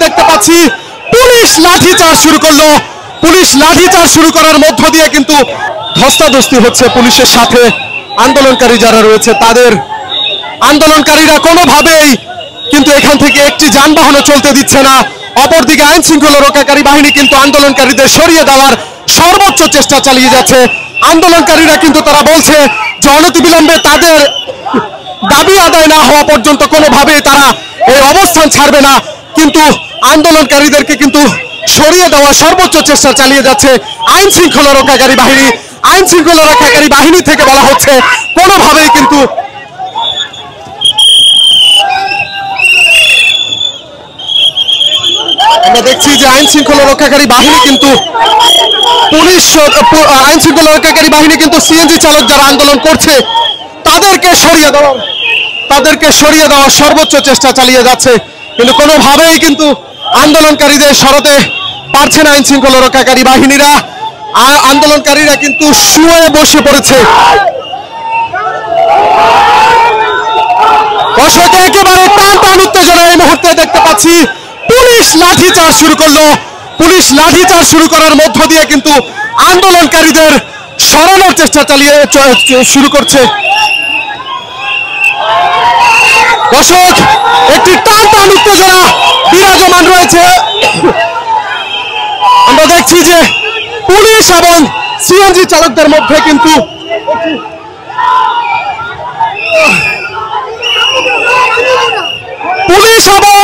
দেখতে পাচ্ছি পুলিশ লাঠিচার্জ শুরু করলো। পুলিশ লাঠিচার্জ শুরু করার মধ্য দিয়ে কিন্তু ধস্তাধস্তি হচ্ছে পুলিশের সাথে আন্দোলনকারী যারা রয়েছে তাদের। আন্দোলনকারীরা কোনোভাবেই কিন্তু এখান থেকে একটি যানবাহনও চলতে দিচ্ছে না। অপরদিকে আইন শৃঙ্খলা রক্ষাকারী বাহিনী কিন্তু আন্দোলনকারীদের সরিয়ে দেওয়ার সর্বোচ্চ চেষ্টা চালিয়ে যাচ্ছে। আন্দোলনকারীরা কিন্তু তারা বলছে যে অনতিবিলম্বে তাদের দাবি আদায় না হওয়া পর্যন্ত কোনোভাবেই তারা এই অবস্থান ছাড়বে না। কিন্তু আন্দোলনকারীদেরকে কিন্তু সরিয়ে দেওয়ার সর্বোচ্চ চেষ্টা চালিয়ে যাচ্ছে আইন শৃঙ্খলা রক্ষাকারী বাহিনী। আইন শৃঙ্খলা রক্ষাকারী বাহিনী থেকে বলা হচ্ছে কোনোভাবেই কিন্তু আমরা দেখছি যে আইন শৃঙ্খলা রক্ষাকারী বাহিনী কিন্তু আইন শৃঙ্খলা রক্ষাকারী বাহিনী কিন্তু সিএনজি চালক যারা আন্দোলন করছে তাদেরকে সরিয়ে দেওয়ার সর্বোচ্চ চেষ্টা চালিয়ে যাচ্ছে। কিন্তু কোনোভাবেই কিন্তু আন্দোলনকারীদের সরাতে পারছে না আইন শৃঙ্খলা রক্ষাকারী বাহিনীরা। আন্দোলনকারীরা কিন্তু শুয়ে বসে পড়েছে। দর্শক একেবারে টান টান উত্তেজনা এই মুহূর্তে দেখতে পাচ্ছি পুলিশ লাঠিচার্জ শুরু করলো। পুলিশ লাঠিচার্জ শুরু করার মধ্য দিয়ে কিন্তু আন্দোলনকারীদের সরানোর চেষ্টা শুরু করছে। দর্শক একটি টান টান উত্তেজনা বিরাজমান রয়েছে। আমরা দেখছি যে পুলিশ এবং সিএনজি চালকদের মধ্যে কিন্তু পুলিশ এবং